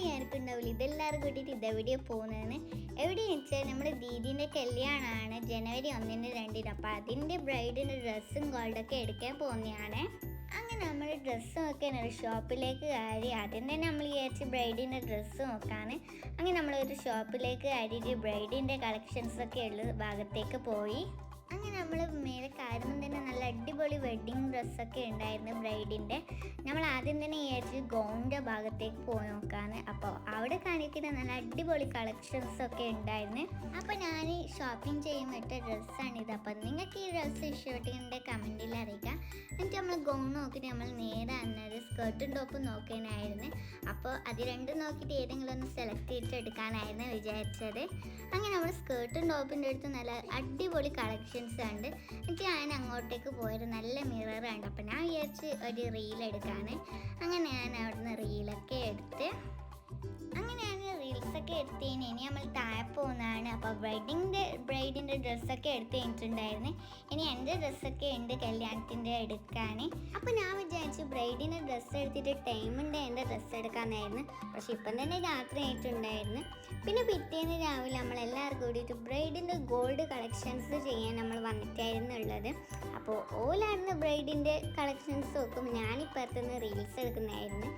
വിചാരിക്കുന്നുണ്ടാവില്ല ഇതെല്ലാവരും കൂട്ടിയിട്ട് ഇതെവിടെയാണ് പോകുന്നതെന്ന്. എവിടെയെന്ന് വെച്ചാൽ നമ്മുടെ ദീദീൻ്റെ കല്യാണമാണ് ജനുവരി 1-ന് 2-ന്. അപ്പോൾ അതിൻ്റെ ബ്രൈഡിൻ്റെ ഡ്രസ്സും ഗോൾഡൊക്കെ എടുക്കാൻ പോകുന്നതാണ്. അങ്ങനെ നമ്മൾ ഡ്രസ്സ് നോക്കാൻ ഒരു ഷോപ്പിലേക്ക് കയറി. ആദ്യം തന്നെ നമ്മൾ വിചാരിച്ച് ബ്രൈഡിൻ്റെ ഡ്രസ്സ് നോക്കാണ്. അങ്ങനെ നമ്മളൊരു ഷോപ്പിലേക്ക് കയറിയിട്ട് ബ്രൈഡിൻ്റെ കളക്ഷൻസൊക്കെ ഉള്ള ഭാഗത്തേക്ക് പോയി. അങ്ങനെ നമ്മൾ മേലെ കയറുമ്പോൾ തന്നെ നല്ല അടിപൊളി വെഡ്ഡിങ് ഡ്രസ്സൊക്കെ ഉണ്ടായിരുന്നു ബ്രൈഡിൻ്റെ. നമ്മൾ ആദ്യം തന്നെ വിചാരിച്ച് ഗൗണിൻ്റെ ഭാഗത്തേക്ക് പോയി നോക്കാന്ന്. അപ്പോൾ അവിടെ കാണിക്കുന്ന നല്ല അടിപൊളി കളക്ഷൻസൊക്കെ ഉണ്ടായിരുന്നു. അപ്പോൾ ഞാൻ ഷോപ്പിംഗ് ചെയ്യുമ്പോൾ ഇട്ട ഡ്രസ്സാണിത്. അപ്പോൾ നിങ്ങൾക്ക് ഈ ഡ്രസ്സ് ഇഷ്ടപ്പെട്ടെങ്കിൽ കമൻറ്റിൽ അറിയിക്കാം. എന്നിട്ട് നമ്മൾ ഗൗൺ നോക്കിയിട്ട് നമ്മൾ നേരെ അന്നൊരു സ്കേർട്ടും ടോപ്പും നോക്കാനായിരുന്നു. അപ്പോൾ അത് രണ്ടും നോക്കിയിട്ട് ഏതെങ്കിലും ഒന്ന് സെലക്ട് ചെയ്തിട്ട് എടുക്കാനായിരുന്നു വിചാരിച്ചത്. അങ്ങനെ നമ്മൾ സ്കേർട്ടും ടോപ്പിൻ്റെ അടുത്ത് നല്ല അടിപൊളി കളക്ഷൻസ് ഉണ്ട്. എന്നിട്ട് ഞാൻ അങ്ങോട്ടേക്ക് പോയൊരു നല്ല മിറർ ഉണ്ട്. അപ്പോൾ ഞാൻ വിചാരിച്ച് ഒരു റീൽ എടുക്കാണ്. അങ്ങനെ ഞാൻ അവിടുന്ന് റീലൊക്കെ എടുത്ത് റീൽസൊക്കെ എടുത്തതിന് ഇനി നമ്മൾ താഴെ പോകുന്നതാണ്. അപ്പോൾ ബ്രൈഡിൻ്റെ ഡ്രസ്സൊക്കെ എടുത്ത് കഴിഞ്ഞിട്ടുണ്ടായിരുന്നു. ഇനി എൻ്റെ ഡ്രസ്സൊക്കെ ഉണ്ട് കല്യാണത്തിൻ്റെ എടുക്കാൻ. അപ്പോൾ ഞാൻ വിചാരിച്ചു ബ്രൈഡിൻ്റെ ഡ്രസ്സ് എടുത്തിട്ട് ടൈമുണ്ട് എൻ്റെ ഡ്രസ്സ് എടുക്കാനായിരുന്നു. പക്ഷെ ഇപ്പം തന്നെ രാത്രി ആയിട്ടുണ്ടായിരുന്നു. പിന്നെ പിറ്റേന്ന് രാവിലെ നമ്മളെല്ലാവരും കൂടിയിട്ട് ബ്രൈഡിൻ്റെ ഗോൾഡ് കളക്ഷൻസ് ചെയ്യാൻ നമ്മൾ വന്നിട്ടായിരുന്നുള്ളത്. അപ്പോൾ ഓലായിരുന്നു ബ്രൈഡിൻ്റെ കളക്ഷൻസ് നോക്കുമ്പോൾ ഞാനിപ്പുറത്തുനിന്ന് റീൽസ് എടുക്കുന്നതായിരുന്നു.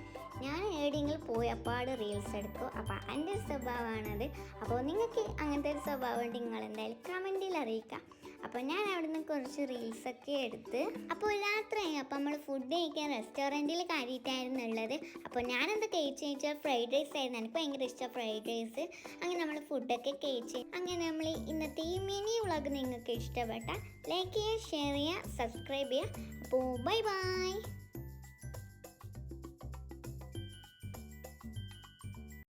ഞാൻ എവിടെയെങ്കിലും പോയി അപ്പാട് റീൽസ് എടുക്കും. അപ്പോൾ എൻ്റെ സ്വഭാവമാണത്. അപ്പോൾ നിങ്ങൾക്ക് അങ്ങനത്തെ ഒരു സ്വഭാവം ഉണ്ടെങ്കിൽ നിങ്ങൾ എന്തായാലും കമൻറ്റിൽ അറിയിക്കാം. അപ്പോൾ ഞാൻ അവിടെ നിന്ന് കുറച്ച് റീൽസൊക്കെ എടുത്ത് അപ്പോൾ രാത്രിയായി. അപ്പോൾ നമ്മൾ ഫുഡ് കഴിക്കാൻ റെസ്റ്റോറൻറ്റിൽ കയറിയിട്ടായിരുന്നുള്ളത്. അപ്പോൾ ഞാനെന്താ കഴിച്ചാൽ ഫ്രൈഡ് റൈസ് ആയിരുന്നു. എനിക്ക് ഭയങ്കര ഇഷ്ടമാണ് ഫ്രൈഡ് റൈസ്. അങ്ങനെ നമ്മൾ ഫുഡൊക്കെ കഴിച്ച് അങ്ങനെ നമ്മൾ ഇന്നത്തെ ഈ മിനി വ്ളോഗ് നിങ്ങൾക്ക് ഇഷ്ടപ്പെട്ടാൽ ലൈക്ക് ചെയ്യുക, ഷെയർ ചെയ്യുക, സബ്സ്ക്രൈബ് ചെയ്യുക. അപ്പോൾ ബൈ ബൈ.